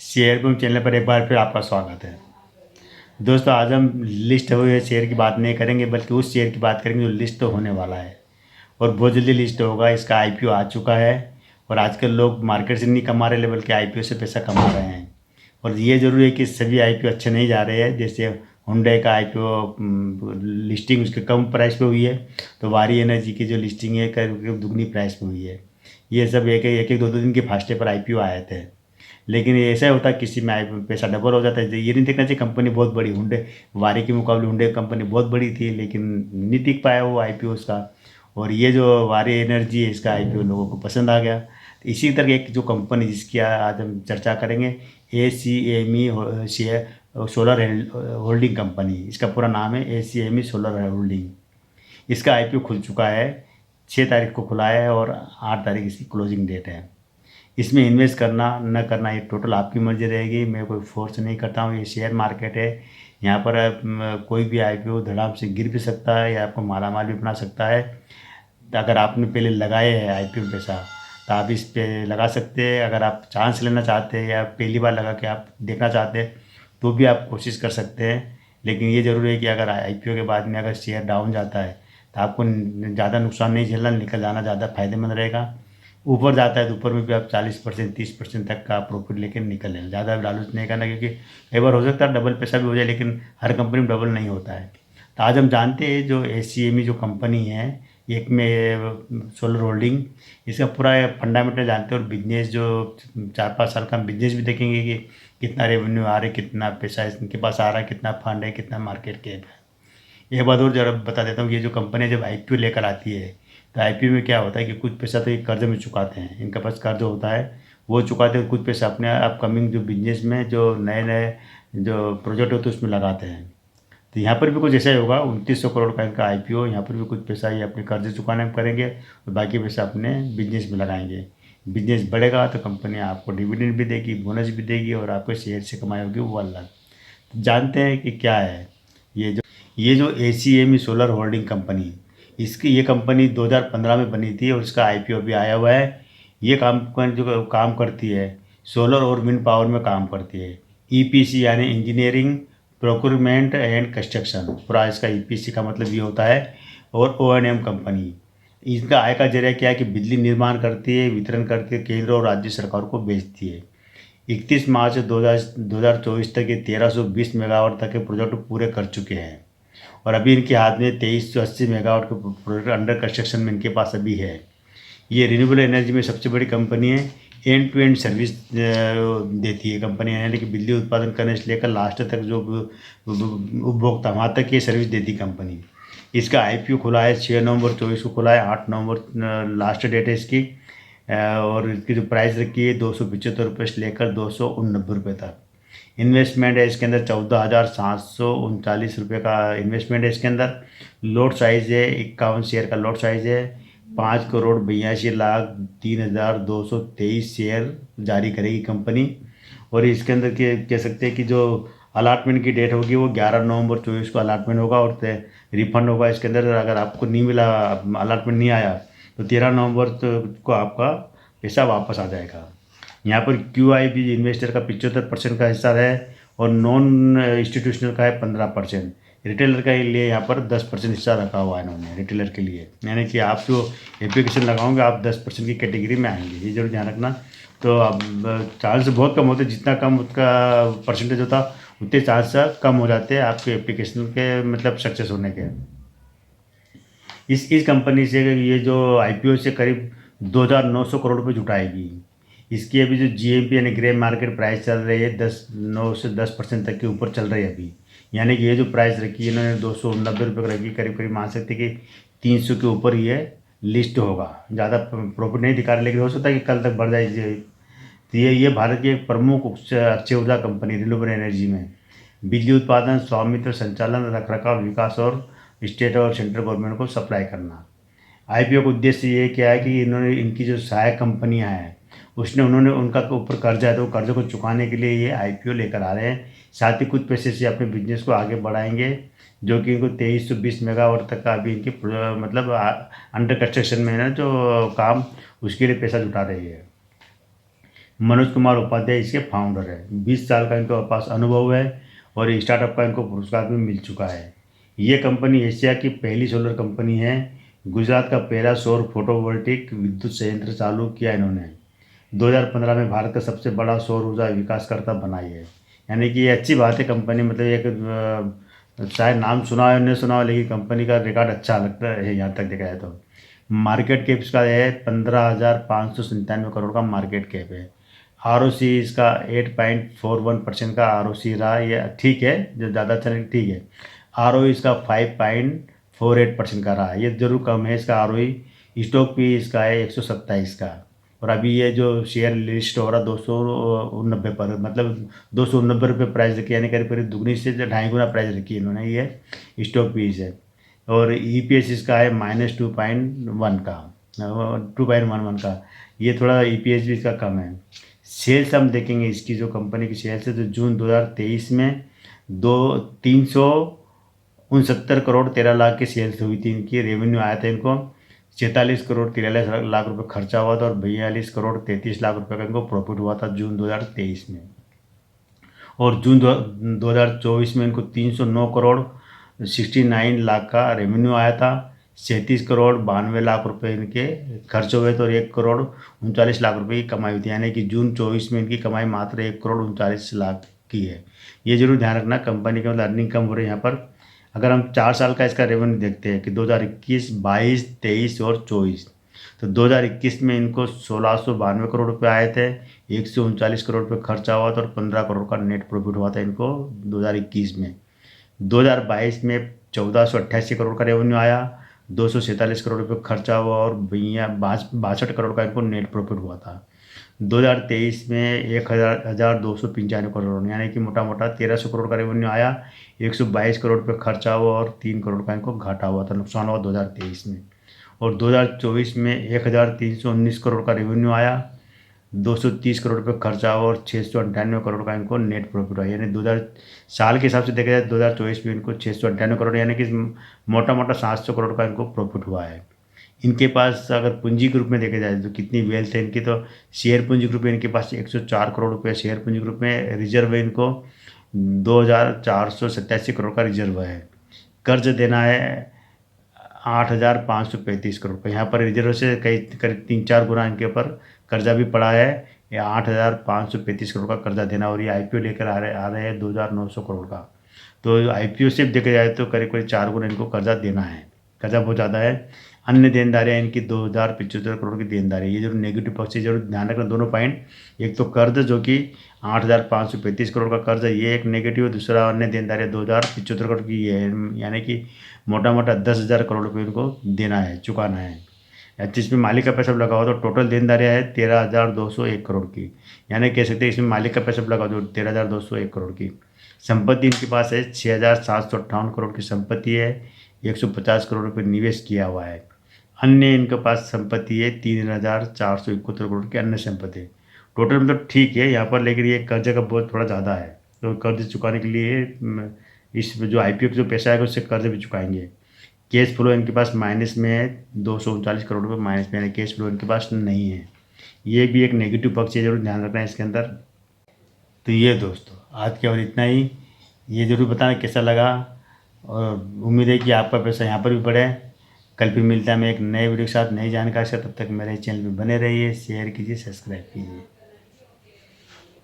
Share boom channel पर एक बार फिर आपका स्वागत है। दोस्तों, आज हम लिस्ट हुए शेयर की बात नहीं करेंगे, बल्कि उस शेयर की बात करेंगे जो लिस्ट तो होने वाला है और बहुत जल्दी लिस्ट होगा। इसका आईपीओ आ चुका है और आजकल लोग मार्केट से नहीं कमा रहे, बल्कि आईपीओ से पैसा कमा रहे हैं। और ये ज़रूरी है कि सभी आईपीओ अच्छे नहीं जा रहे हैं। जैसे हुंडई का आईपीओ लिस्टिंग उसके कम प्राइस पे हुई है, तो वारी एनर्जी की जो लिस्टिंग है करीब दुगनी प्राइस पे हुई है। ये सब एक दो दिन के फास्टे पर आईपीओ आए थे। लेकिन ये ऐसा होता है, किसी में पैसा डबल हो जाता है। ये नहीं देखना चाहिए कंपनी बहुत बड़ी, हुंडई वारी के मुकाबले हुंडई कंपनी बहुत बड़ी थी, लेकिन नहीं टिक पाया वो आईपीओ उसका। और ये जो वारी एनर्जी है, इसका आईपीओ लोगों को पसंद आ गया। तो इसी तरह एक जो कंपनी जिसकी आज हम चर्चा करेंगे, ACME share solar holding company, इसका पूरा नाम है ACME सोलर होल्डिंग। इसका आईपीओ खुल चुका है, 6 तारीख को खुला है और 8 तारीख इसकी क्लोजिंग डेट है। इसमें इन्वेस्ट करना न करना ये टोटल आपकी मर्ज़ी रहेगी। मैं कोई फोर्स नहीं करता हूँ। ये शेयर मार्केट है, यहाँ पर कोई भी आईपीओ धड़ाम से गिर भी सकता है या आपको मालामाल भी बना सकता है। तो अगर आपने पहले लगाए हैं आईपीओ में पैसा, तो आप इस पे लगा सकते हैं। अगर आप चांस लेना चाहते हैं या पहली बार लगा के आप देखना चाहते हैं, तो भी आप कोशिश कर सकते हैं। लेकिन ये ज़रूरी है कि अगर आईपीओ के बाद में अगर शेयर डाउन जाता है, तो आपको ज़्यादा नुकसान नहीं झेलना, निकल जाना ज़्यादा फायदेमंद रहेगा। ऊपर जाता है तो ऊपर में भी आप 40% 30% तक का प्रॉफिट लेकर निकल लेना। ज़्यादा लालच नहीं करना, क्योंकि कई बार हो सकता है डबल पैसा भी हो जाए, लेकिन हर कंपनी में डबल नहीं होता है। तो आज हम जानते हैं जो ACME जो कंपनी है, एक में सोलर होल्डिंग, इसका पूरा फंडामेंटल जानते हैं। और बिजनेस जो 4-5 साल का बिजनेस भी देखेंगे कि कितना रेवेन्यू आ रहा है, कितना पैसा इनके पास आ रहा है, कितना फंड है, कितना मार्केट कैप है। एक बात और जरा बता देता हूँ, ये जो कंपनी जब आईपीओ लेकर आती है, तो आईपीओ में क्या होता है कि कुछ पैसा तो ये कर्ज में चुकाते हैं, इनके पास कर्ज होता है वो चुकाते हैं। कुछ पैसा अपने अपकमिंग जो बिजनेस में जो नए नए जो प्रोजेक्ट होते हैं उसमें लगाते हैं। तो यहाँ पर भी कुछ ऐसा ही होगा। 2900 करोड़ का इनका आईपीओ, यहाँ पर भी कुछ पैसा ये अपने कर्ज चुकाने में करेंगे और बाकी पैसा अपने बिजनेस में लगाएंगे। बिजनेस बढ़ेगा तो कंपनी आपको डिविडेंड भी देगी, बोनस भी देगी, और आपको शेयर से कमाई होगी वो अलग। तो जानते हैं कि क्या है ये जो ACME सोलर होल्डिंग कंपनी, इसकी ये कंपनी 2015 में बनी थी और इसका आईपीओ भी आया हुआ है। ये कंपनी जो काम करती है, सोलर और विंड पावर में काम करती है। EPC यानी इंजीनियरिंग, प्रोक्योरमेंट एंड कंस्ट्रक्शन, पूरा इसका EPC का मतलब ये होता है। और O&M कंपनी, इसका आय का जरिया क्या है कि बिजली निर्माण करती है, वितरण करती है, केंद्र और राज्य सरकार को बेचती है। 31 मार्च 2024 तक ये 1320 मेगावाट तक के प्रोजेक्ट पूरे कर चुके हैं। और अभी इनके हाथ में 2380 मेगावाट के प्रोजेक्ट अंडर कंस्ट्रक्शन में इनके पास अभी है। ये रिन्यूएबल एनर्जी में सबसे बड़ी कंपनी है। एंड टू एंड सर्विस देती है कंपनी, यानी कि बिजली उत्पादन करने से लेकर लास्ट तक जो उपभोक्ता वहाँ तक ये सर्विस देती कंपनी। इसका आईपीओ खुला है 6 नवंबर 24 को खुला है, 8 नवंबर लास्ट डेट है इसकी। और इसकी जो प्राइस रखी है 275 रुपये से लेकर 289 रुपये तक। इन्वेस्टमेंट है इसके अंदर 14,739 रुपये का इन्वेस्टमेंट है इसके अंदर। लोट साइज़ है 51 शेयर का लोट साइज़ है। 5,82,03,223 शेयर जारी करेगी कंपनी। और इसके अंदर के कह सकते हैं कि जो अलाटमेंट की डेट होगी वो 11 नवंबर 24 को अलाटमेंट होगा और रिफंड होगा इसके अंदर। अगर आपको नहीं मिला, अलाटमेंट नहीं आया, तो 13 नवंबर को आपका पैसा वापस आ जाएगा। यहाँ पर QIB इन्वेस्टर का 75% का हिस्सा है और नॉन इंस्टीट्यूशनल का है 15%। रिटेलर के लिए यहाँ पर 10% हिस्सा रखा हुआ है इन्होंने रिटेलर के लिए, यानी कि आप जो एप्लीकेशन लगाओगे आप 10% की कैटेगरी में आएंगे, ये जरूर ध्यान रखना। तो अब चांस बहुत कम होते, जितना कम उसका परसेंटेज होता उतने चांस कम हो जाते हैं आपके एप्लीकेशन के मतलब सक्सेस होने के। इस कंपनी से ये जो आईपीओ से करीब 2,900 करोड़ रुपये जुटाएगी। इसकी अभी जो GMP यानी ग्रे मार्केट प्राइस चल रही है 9 से 10% तक के ऊपर चल रही है अभी। यानी कि ये जो प्राइस रखी है इन्होंने 290 रुपये रखी, करीब करीब मान सकते कि 300 के ऊपर ये लिस्ट होगा। ज़्यादा प्रॉफिट नहीं दिखा रहा, लेकिन हो सकता है कि कल तक बढ़ जाए। तो ये भारत की एक प्रमुख अक्षय ऊर्जा कंपनी रिन्यूएबल एनर्जी में बिजली उत्पादन, स्वामित्व, संचालन, रखरखाव, विकास और स्टेट और सेंट्रल गवर्नमेंट को सप्लाई करना। आईपीओ का उद्देश्य ये क्या है कि इन्होंने इनकी जो सहायक कंपनियां हैं उन्होंने उनका ऊपर कर्जा है, तो कर्ज को चुकाने के लिए ये आईपीओ लेकर आ रहे हैं। साथ ही कुछ पैसे से अपने बिजनेस को आगे बढ़ाएंगे, जो कि इनको 2320 मेगावाट तक का अभी इनके मतलब अंडर कंस्ट्रक्शन में है ना जो काम, उसके लिए पैसा जुटा रही है। मनोज कुमार उपाध्याय इसके फाउंडर है। 20 साल का इनके पास अनुभव है और ये स्टार्टअप का इनको पुरस्कार भी मिल चुका है। ये कंपनी एशिया की पहली सोलर कंपनी है। गुजरात का पहला सौर फोटोवोल्टिक विद्युत संयंत्र चालू किया इन्होंने। 2015 में भारत का सबसे बड़ा सौर ऊर्जा विकासकर्ता बनाई है। यानी कि ये अच्छी बात है। कंपनी मतलब एक शायद नाम सुना हो नहीं सुना हो, लेकिन कंपनी का रिकॉर्ड अच्छा लगता है यहाँ तक देखा जाए तो। मार्केट कैप इसका है 15,597 करोड़ का मार्केट कैप है। आरओसी इसका 8.41% का आरओसी रहा। ये ठीक है, जो ज़्यादा अच्छा नहीं, ठीक है। आरओई इसका 5.48% का रहा है। ये जरूर कम है इसका आरओई। स्टॉक भी इसका है 127 का। और अभी ये जो शेयर लिस्ट हो रहा 290 पर, मतलब 290 रुपये प्राइस रखी, यानी करीब करीब दुगनी से 2.5 गुना प्राइस रखी है इन्होंने। ये स्टॉक पीस है। और ईपीएस इसका है -2.1 का, 2.11 का। ये थोड़ा ईपीएस भी इसका कम है। सेल्स हम देखेंगे इसकी, जो कंपनी की सेल्स है, तो जून 2023 में 369 करोड़ 13 लाख की सेल्स हुई थी। इनकी रेवेन्यू आया था इनको 46 करोड़ 43 लाख रुपए खर्चा हुआ था और 42 करोड़ 33 लाख रुपए का इनको प्रॉफिट हुआ था जून 2023 में। और जून 2024 में इनको 309 करोड़ 69 लाख का रेवेन्यू आया था। 37 करोड़ 92 लाख रुपए इनके खर्च हुए थे और 1 करोड़ 39 लाख रुपए की कमाई हुई थी। यानी कि जून 24 में इनकी कमाई मात्र 1 करोड़ 39 लाख की है। ये जरूर ध्यान रखना, कंपनी के मतलब अर्निंग कम हो रही है यहाँ पर। अगर हम 4 साल का इसका रेवेन्यू देखते हैं कि 2021, 22, 23 और 24, तो 2021 में इनको 1692 करोड़ रुपए आए थे, 139 करोड़ रुपए खर्चा हुआ था और 15 करोड़ का नेट प्रॉफिट हुआ था इनको 2021 में। 2022 में 1488 करोड़ का रेवेन्यू आया, 247 करोड़ रुपए खर्चा हुआ और 62 करोड़ का इनको नेट प्रॉफिट हुआ था। 2023 में 1,295 करोड़, यानी कि मोटा मोटा 1300 करोड़ का रेवेन्यू आया, 122 करोड़ रुपये खर्चा हुआ और 3 करोड़ का इनको घाटा हुआ था, नुकसान हुआ 2023 में। और 2024 में 1,319 करोड़ का रेवेन्यू आया, 230 करोड़ रुपये खर्चा हुआ और 698 करोड़ का इनको नेट प्रॉफिट हुआ। यानी 2000 साल के हिसाब से देखा जाए 2024 में इनको 698 करोड़, यानी कि मोटा मोटा 700 करोड़ का इनको प्रॉफिट हुआ है। इनके पास अगर पूंजी ग्रुप में देखा जाए तो कितनी वेल्थ है इनकी, तो शेयर पूंजी ग्रुप में इनके पास 104 करोड़ रुपये शेयर पूंजी ग्रुप में रिजर्व है। इनको 2,487 करोड़ का रिजर्व है। कर्ज देना है 8,535 करोड़ का। यहाँ पर रिजर्व से कई करीब 3-4 गुना इनके ऊपर कर्जा भी पड़ा है। ये 8,535 करोड़ का कर्जा देना, और ये आईपीओ लेकर आ रहे हैं 2,900 करोड़ का। तो आईपीओ से देखा जाए तो करीब करीब 4 गुना इनको कर्जा देना है। कर्जा बहुत ज़्यादा है। अन्य देनदारियाँ इनकी 2,075 करोड़ की देनदारी है। ये जो नेगेटिव पक्ष है जरूर ध्यान रखना, दोनों पॉइंट। एक तो कर्ज जो कि 8,535 करोड़ का कर्ज है, ये एक नेगेटिव है। दूसरा अन्य देनदारियाँ 2,075 करोड़ की है, यानी कि मोटा मोटा 10,000 करोड़ रुपये इनको देना है, चुकाना है। जिसमें मालिक का पैसा लगा हो तो टोटल देनदारियाँ है 13,201 करोड़ की। यानी कह सकते हैं इसमें मालिक का पैसा लगा दो 13,201 करोड़ की। संपत्ति इनके पास है 6,758 करोड़ की संपत्ति है। 150 करोड़ रुपये निवेश किया हुआ है। अन्य इनके पास संपत्ति है 3,471 करोड़ की अन्य संपत्ति। टोटल मतलब ठीक है यहाँ पर, लेकिन ये कर्ज का बोझ थोड़ा ज़्यादा है। तो कर्ज चुकाने के लिए इस जो आईपीओ का जो पैसा आएगा उससे कर्ज भी चुकाएंगे। कैश फ्लो इनके पास माइनस में है, 239 करोड़ रुपये माइनस में है, कैश फ्लो इनके पास नहीं है। ये भी एक नेगेटिव पक्ष है, जरूर ध्यान रखना है इसके अंदर। तो ये दोस्तों आज के और इतना ही। ये ज़रूर बताना कैसा लगा, और उम्मीद है कि आपका पैसा यहाँ पर भी बढ़े। कल भी मिलता है मैं एक नए वीडियो के साथ, नई जानकारी से। तब तक मेरे चैनल पर बने रहिए, शेयर कीजिए, सब्सक्राइब कीजिए।